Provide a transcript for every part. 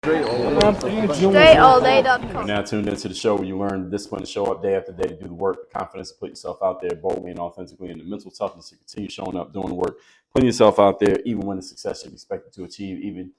Straight You're now tuned into the show where you learn the discipline to show up day after day to do the work, the confidence to put yourself out there boldly and authentically, and the mental toughness to continue showing up, doing the work, putting yourself out there, even when the success you're expected to achieve, even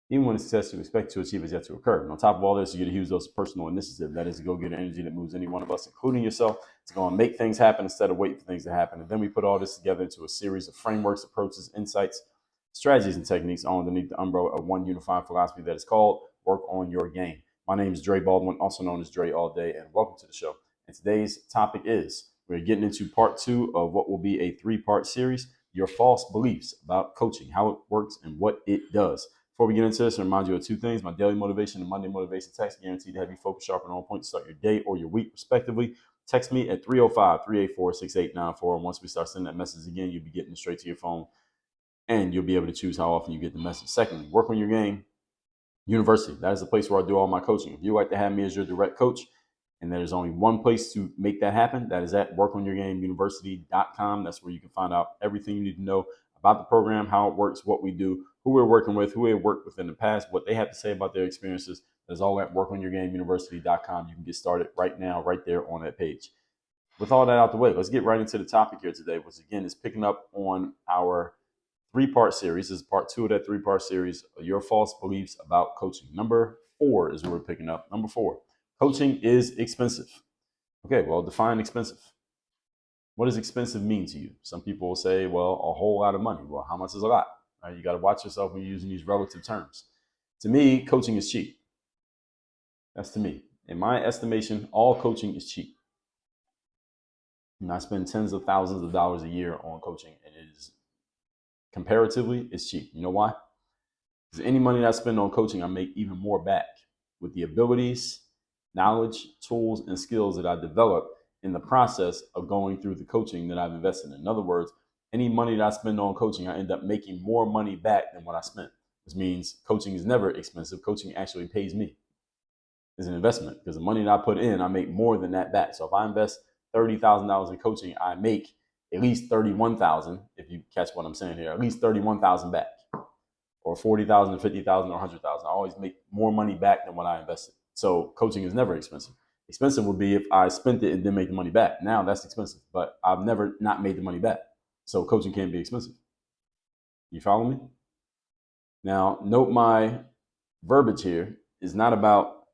when the success you expect to achieve is yet to occur. And on top of all this, you get a huge dose of personal initiative. That is to go get energy that moves any one of us, including yourself, to go and make things happen instead of waiting for things to happen. And then we put all this together into a series of frameworks, approaches, insights, strategies, and techniques all underneath the umbrella of one unified philosophy that is called Work on Your Game. My name is Dre Baldwin, also known as Dre All Day, and welcome to the show. And today's topic is we're getting into part 2 of what will be a 3-part series, Your False Beliefs About Coaching, How It Works, and What It Does. Before we get into this, I remind you of 2 things: my daily motivation and Monday motivation text, guaranteed to have you focused, sharp, and on point to start your day or your week, respectively. Text me at 305-384-6894. And once we start sending that message again, you'll be getting it straight to your phone, and you'll be able to choose how often you get the message. Secondly, Work on Your Game University. That is the place where I do all my coaching. If you like to have me as your direct coach, and there's only one place to make that happen, that is at workonyourgameuniversity.com. That's where you can find out everything you need to know about the program, how it works, what we do, who we're working with, who we've worked with in the past, what they have to say about their experiences. That's all at workonyourgameuniversity.com. You can get started right now, right there on that page. With all that out the way, let's get right into the topic here today, which again is picking up on our 3-part series. This is part 2 of that 3-part series, Your False Beliefs About Coaching. Number 4 is what we're picking up. Number 4, coaching is expensive. Okay, well, define expensive. What does expensive mean to you? Some people will say, well, a whole lot of money. Well, how much is a lot? Right? You got to watch yourself when you're using these relative terms. To me, coaching is cheap. That's to me. In my estimation, all coaching is cheap. And I spend tens of thousands of dollars a year on coaching, and it is comparatively, it's cheap. You know why? Because any money that I spend on coaching, I make even more back with the abilities, knowledge, tools, and skills that I develop in the process of going through the coaching that I've invested in. In other words, any money that I spend on coaching, I end up making more money back than what I spent, which means coaching is never expensive. Coaching actually pays me. It's an investment because the money that I put in, I make more than that back. So if I invest $30,000 in coaching, I make at least 31,000, if you catch what I'm saying here, at least 31,000 back, or 40,000 or 50,000 or 100,000. I always make more money back than what I invested. So coaching is never expensive. Expensive would be if I spent it and then make the money back. Now that's expensive, but I've never not made the money back. So coaching can't be expensive. You follow me? Now, note my verbiage here is not about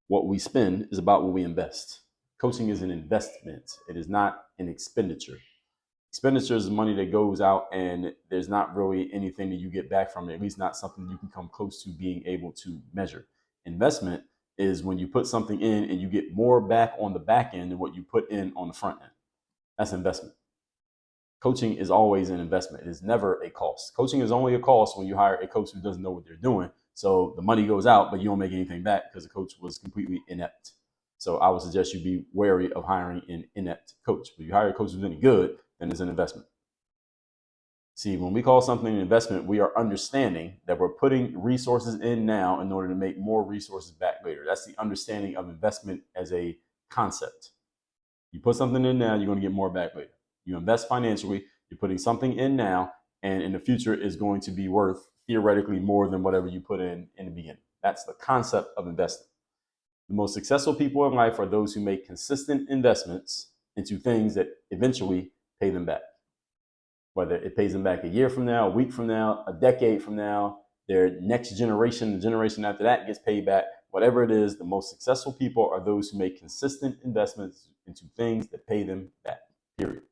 what we spend, it's about what we invest. Coaching is an investment. It is not an expenditure. Expenditure is money that goes out and there's not really anything that you get back from it, at least not something you can come close to being able to measure. Investment is when you put something in and you get more back on the back end than what you put in on the front end. That's investment. Coaching is always an investment. It is never a cost. Coaching is only a cost when you hire a coach who doesn't know what they're doing. So the money goes out, but you don't make anything back because the coach was completely inept. So I would suggest you be wary of hiring an inept coach. If you hire a coach who's any good, then it's an investment. See, when we call something an investment, we are understanding that we're putting resources in now in order to make more resources back later. That's the understanding of investment as a concept. You put something in now, you're going to get more back later. You invest financially, you're putting something in now, and in the future is going to be worth theoretically more than whatever you put in the beginning. That's the concept of investing. The most successful people in life are those who make consistent investments into things that eventually pay them back. Whether it pays them back a year from now, a week from now, a decade from now, their next generation, the generation after that gets paid back. Whatever it is, the most successful people are those who make consistent investments into things that pay them back, period.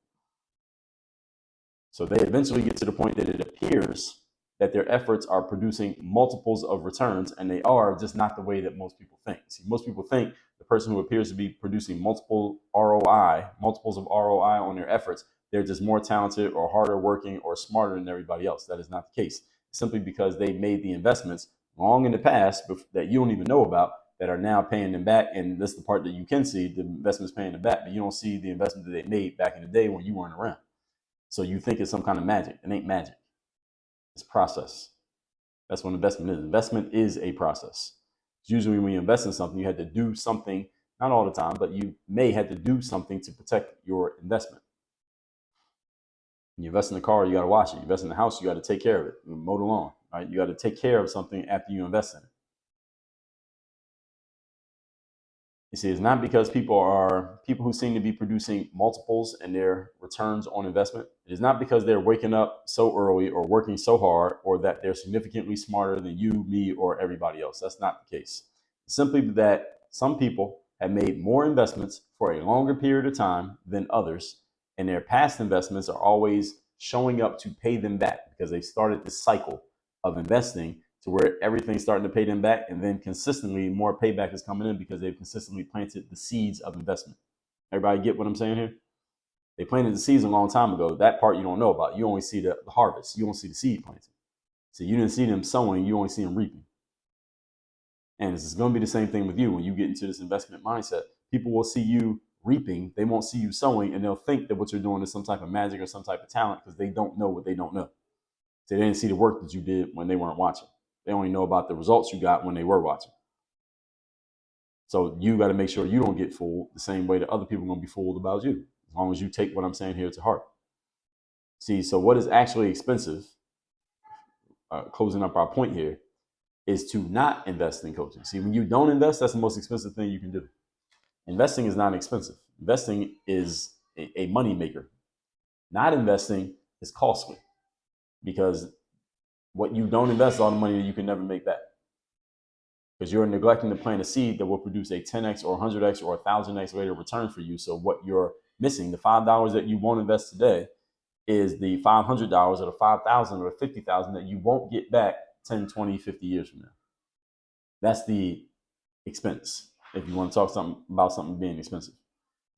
So they eventually get to the point that it appears that their efforts are producing multiples of returns, and they are, just not the way that most people think. See, most people think the person who appears to be producing multiples of ROI on their efforts, they're just more talented or harder working or smarter than everybody else. That is not the case. Simply because they made the investments long in the past that you don't even know about that are now paying them back. And this is the part that you can see, the investments paying them back, but you don't see the investment that they made back in the day when you weren't around. So you think it's some kind of magic. It ain't magic. It's process. That's what investment is. Investment is a process. Usually when you invest in something, you had to do something, not all the time, but you may have to do something to protect your investment. When you invest in a car, you got to wash it. You invest in the house, you got to take care of it. You mow the lawn, right? You got to take care of something after you invest in it. You see, it's not because people who seem to be producing multiples in their returns on investment. It is not because they're waking up so early or working so hard or that they're significantly smarter than you, me, or everybody else. That's not the case. It's simply that some people have made more investments for a longer period of time than others, and their past investments are always showing up to pay them back because they've started this cycle of investing to where everything's starting to pay them back, and then consistently more payback is coming in because they've consistently planted the seeds of investment. Everybody get what I'm saying here? They planted the seeds a long time ago. That part you don't know about. You only see the harvest. You don't see the seed planting. So you didn't see them sowing. You only see them reaping. And it's going to be the same thing with you when you get into this investment mindset. People will see you reaping. They won't see you sowing, and they'll think that what you're doing is some type of magic or some type of talent because they don't know what they don't know. So they didn't see the work that you did when they weren't watching. They only know about the results you got when they were watching. So you got to make sure you don't get fooled the same way that other people are going to be fooled about you, as long as you take what I'm saying here to heart. See, so what is actually expensive, closing up our point here, is to not invest in coaching. See, when you don't invest, that's the most expensive thing you can do. Investing is not expensive. Investing is a money maker. Not investing is costly because what you don't invest is all the money that you can never make back. Because you're neglecting to plant a seed that will produce a 10x or 100x or 1,000x later return for you. So what you're missing, the $5 that you won't invest today, is the $500 or the $5,000 or the $50,000 that you won't get back 10, 20, 50 years from now. That's the expense. If you want to talk about something being expensive.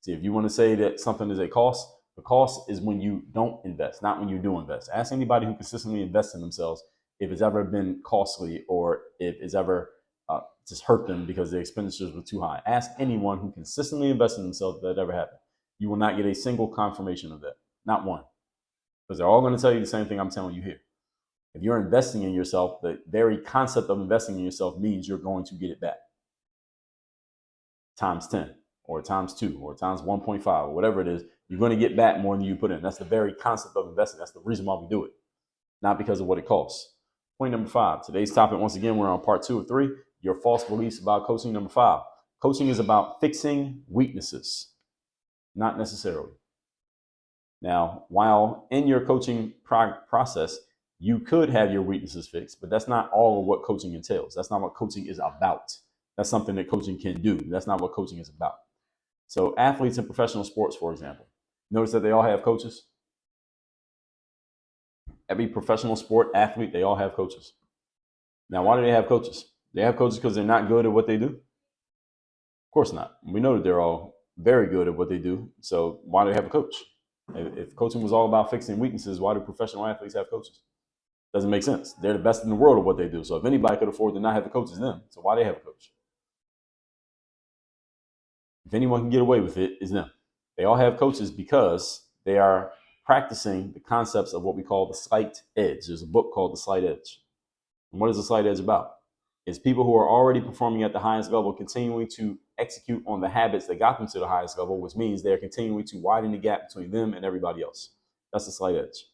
See, if you want to say that something is a cost, the cost is when you don't invest, not when you do invest. Ask anybody who consistently invests in themselves if it's ever been costly or if it's ever just hurt them because their expenditures were too high. Ask anyone who consistently invests in themselves if that ever happened. You will not get a single confirmation of that. Not one. Because they're all going to tell you the same thing I'm telling you here. If you're investing in yourself, the very concept of investing in yourself means you're going to get it back. Times 10 or times 2 or times 1.5 or whatever it is, you're going to get back more than you put in. That's the very concept of investing. That's the reason why we do it, not because of what it costs. Point number 5. Today's topic, once again, we're on part 2 of 3, your false beliefs about coaching. Number 5, coaching is about fixing weaknesses, not necessarily. Now, while in your coaching process, you could have your weaknesses fixed, but that's not all of what coaching entails. That's not what coaching is about. That's something that coaching can do. That's not what coaching is about. So athletes in professional sports, for example, notice that they all have coaches. Every professional sport athlete, they all have coaches. Now, why do they have coaches? They have coaches because they're not good at what they do? Of course not. We know that they're all very good at what they do. So why do they have a coach? If coaching was all about fixing weaknesses, why do professional athletes have coaches? Doesn't make sense. They're the best in the world at what they do. So if anybody could afford to not have a coach, it's them. So why do they have a coach? If anyone can get away with it, it's them. They all have coaches because they are practicing the concepts of what we call the slight edge. There's a book called The Slight Edge. And what is the slight edge about? It's people who are already performing at the highest level continuing to execute on the habits that got them to the highest level, which means they're continuing to widen the gap between them and everybody else. That's the slight edge.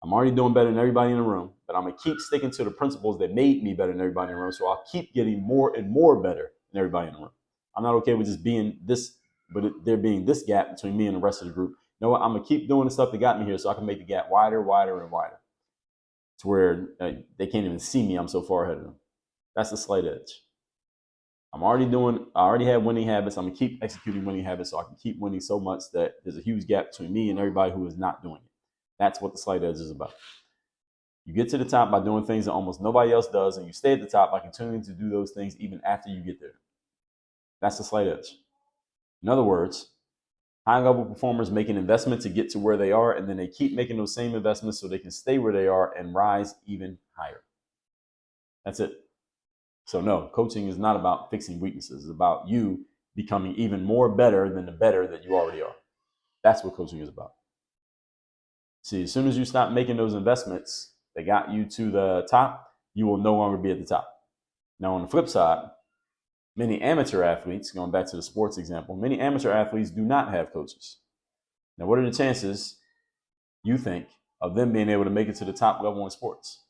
I'm already doing better than everybody in the room, but I'm going to keep sticking to the principles that made me better than everybody in the room, so I'll keep getting more and more better than everybody in the room. I'm not okay with just being this, but there being this gap between me and the rest of the group. You know what? I'm going to keep doing the stuff that got me here so I can make the gap wider, wider, and wider to where they can't even see me. I'm so far ahead of them. That's the slight edge. I already have winning habits. I'm going to keep executing winning habits so I can keep winning so much that there's a huge gap between me and everybody who is not doing it. That's what the slight edge is about. You get to the top by doing things that almost nobody else does, and you stay at the top by continuing to do those things even after you get there. That's the slight edge. In other words, high-level performers make an investment to get to where they are, and then they keep making those same investments so they can stay where they are and rise even higher. That's it. So no, coaching is not about fixing weaknesses. It's about you becoming even more better than the better that you already are. That's what coaching is about. See, as soon as you stop making those investments that got you to the top, you will no longer be at the top. Now, on the flip side, many amateur athletes, going back to the sports example, many amateur athletes do not have coaches. Now, what are the chances, you think, of them being able to make it to the top level in sports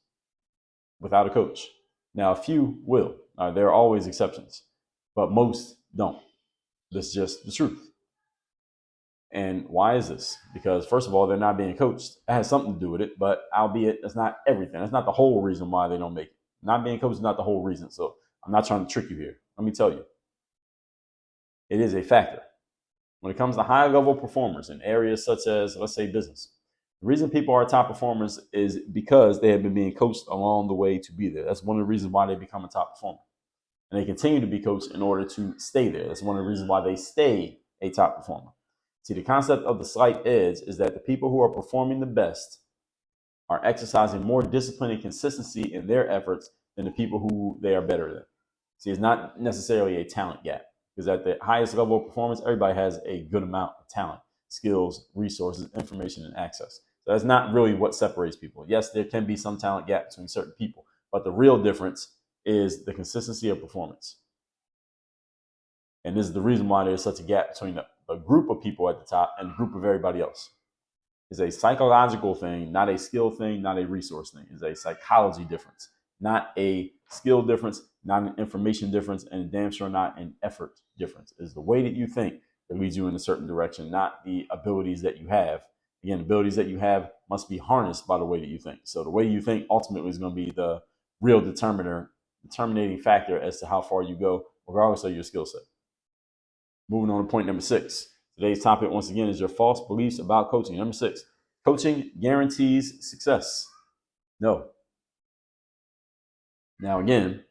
without a coach? Now, a few will. There are always exceptions, but most don't. That's just the truth. And why is this? Because first of all, they're not being coached. It has something to do with it, but albeit that's not everything. That's not the whole reason why they don't make it. Not being coached is not the whole reason. So I'm not trying to trick you here. Let me tell you, it is a factor. When it comes to high level performers in areas such as, let's say, business, the reason people are top performers is because they have been being coached along the way to be there. That's one of the reasons why they become a top performer. And they continue to be coached in order to stay there. That's one of the reasons why they stay a top performer. See, the concept of the slight edge is that the people who are performing the best are exercising more discipline and consistency in their efforts than the people who they are better than. See, it's not necessarily a talent gap, because at the highest level of performance, everybody has a good amount of talent, skills, resources, information, and access. So that's not really what separates people. Yes, there can be some talent gap between certain people, but the real difference is the consistency of performance. And this is the reason why there's such a gap between the group of people at the top and the group of everybody else. It's a psychological thing, not a skill thing, not a resource thing. It's a psychology difference, not a skill difference, not an information difference, and damn sure not an effort difference. It's the way that you think that leads you in a certain direction, not the abilities that you have. Again, abilities that you have must be harnessed by the way that you think. So the way you think ultimately is going to be the real determinating factor as to how far you go, regardless of your skill set. Moving on to point number 6. Today's topic, once again, is your false beliefs about coaching. Number 6, coaching guarantees success. No. Now, again,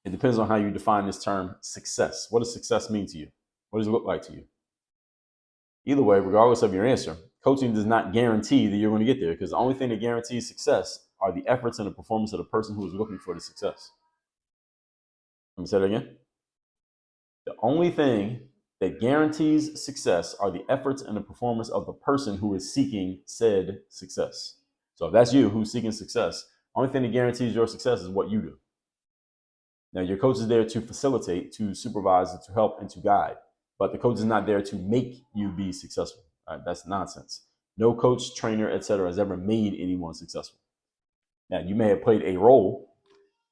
it depends on how you define this term success. What does success mean to you? What does it look like to you? Either way, regardless of your answer, coaching does not guarantee that you're going to get there, because the only thing that guarantees success are the efforts and the performance of the person who is looking for the success. Let me say that again. The only thing that guarantees success are the efforts and the performance of the person who is seeking said success. So if that's you who's seeking success, the only thing that guarantees your success is what you do. Now, your coach is there to facilitate, to supervise, to help, and to guide. But the coach is not there to make you be successful. Right? That's nonsense. No coach, trainer, etc. has ever made anyone successful. Now, you may have played a role,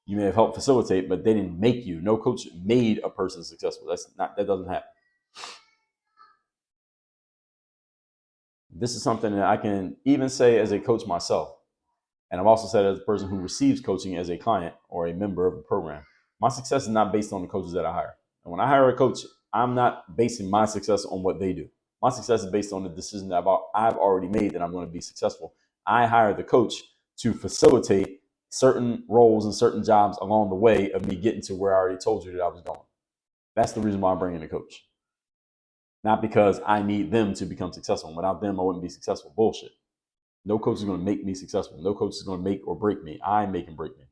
you may have helped facilitate, but they didn't make you. No coach made a person successful. That doesn't happen. This is something that I can even say as a coach myself. And I've also said as a person who receives coaching as a client or a member of a program. My success is not based on the coaches that I hire. And when I hire a coach, I'm not basing my success on what they do. My success is based on the decision that I've already made that I'm going to be successful. I hire the coach to facilitate certain roles and certain jobs along the way of me getting to where I already told you that I was going. That's the reason why I'm bringing a coach. Not because I need them to become successful. Without them, I wouldn't be successful. Bullshit. No coach is going to make me successful. No coach is going to make or break me. I make and break me.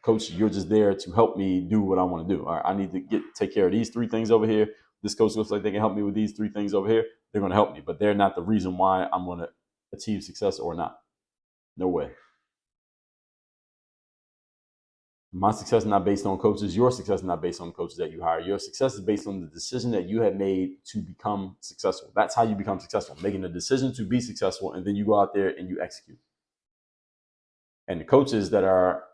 Coach, you're just there to help me do what I want to do. All right, I need to take care of these 3 things over here. This coach looks like they can help me with these 3 things over here. They're going to help me, but they're not the reason why I'm going to achieve success or not. No way. My success is not based on coaches. Your success is not based on the coaches that you hire. Your success is based on the decision that you have made to become successful. That's how you become successful, making a decision to be successful, and then you go out there and you execute. And the coaches that are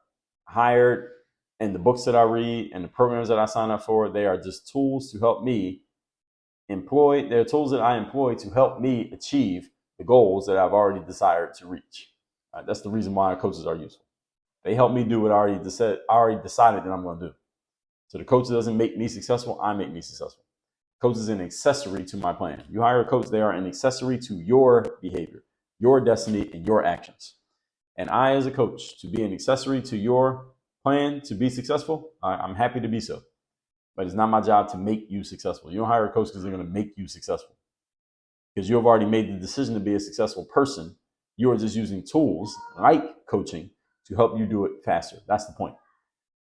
hired and the books that I read and the programs that I sign up for, they are just tools to help me employ. They're tools that I employ to help me achieve the goals that I've already desired to reach. That's the reason why coaches are useful. They help me do what I already decided that I'm going to do. So the coach doesn't make me successful. I make me successful. Coach is an accessory to my plan. You hire a coach, they are an accessory to your behavior, your destiny, and your actions. And I, as a coach, to be an accessory to your plan to be successful, I'm happy to be so. But it's not my job to make you successful. You don't hire a coach because they're going to make you successful. Because you have already made the decision to be a successful person. You are just using tools like coaching to help you do it faster. That's the point.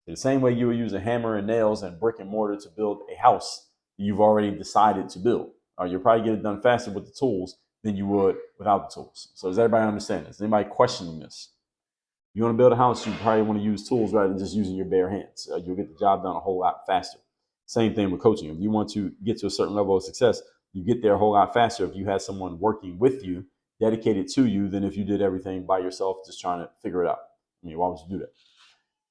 The same way you would use a hammer and nails and brick and mortar to build a house you've already decided to build. You'll probably get it done faster with the tools than you would without the tools. So does everybody understand this? Is anybody questioning this? You want to build a house, you probably want to use tools rather than just using your bare hands. You'll get the job done a whole lot faster. Same thing with coaching. If you want to get to a certain level of success, you get there a whole lot faster if you have someone working with you, dedicated to you, than if you did everything by yourself, just trying to figure it out. I mean, why would you do that?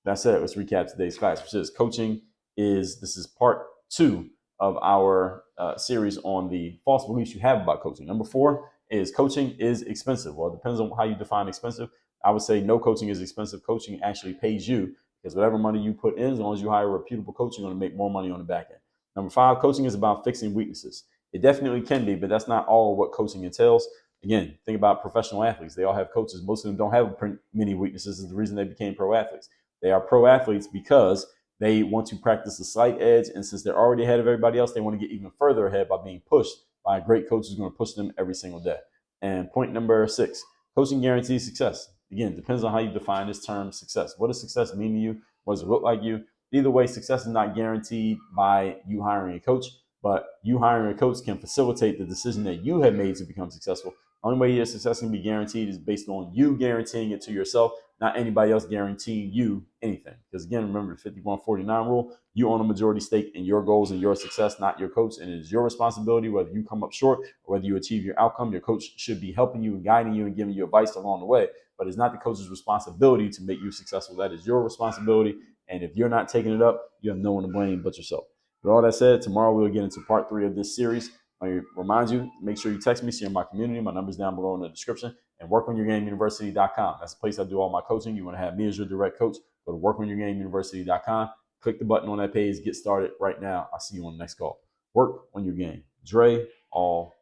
That's it. Let's recap today's class, which is coaching this is part 2 of our series on the false beliefs you have about coaching. Number 4 is coaching is expensive. Well, it depends on how you define expensive. I would say no coaching is expensive. Coaching actually pays you because whatever money you put in, as long as you hire a reputable coach, you're going to make more money on the back end. Number 5, coaching is about fixing weaknesses. It definitely can be, but that's not all what coaching entails. Again, think about professional athletes. They all have coaches. Most of them don't have many weaknesses. Is the reason they became pro athletes. They are pro athletes because they want to practice a slight edge, and since they're already ahead of everybody else, they want to get even further ahead by being pushed by a great coach who's going to push them every single day. And point number 6, coaching guarantees success. Again, it depends on how you define this term success. What does success mean to you? What does it look like to you? Either way, success is not guaranteed by you hiring a coach, but you hiring a coach can facilitate the decision that you have made to become successful. The only way your success can be guaranteed is based on you guaranteeing it to yourself, not anybody else guaranteeing you anything. Because again, remember the 51-49 rule, you own a majority stake in your goals and your success, not your coach. And it is your responsibility whether you come up short or whether you achieve your outcome. Your coach should be helping you and guiding you and giving you advice along the way. But it's not the coach's responsibility to make you successful. That is your responsibility. And if you're not taking it up, you have no one to blame but yourself. With all that said, tomorrow we'll get into part 3 of this series. I remind you, make sure you text me, see in my community. My number's down below in the description. And workonyourgameuniversity.com. That's the place I do all my coaching. You want to have me as your direct coach, go to workonyourgameuniversity.com. Click the button on that page. Get started right now. I'll see you on the next call. Work on your game. Dre, all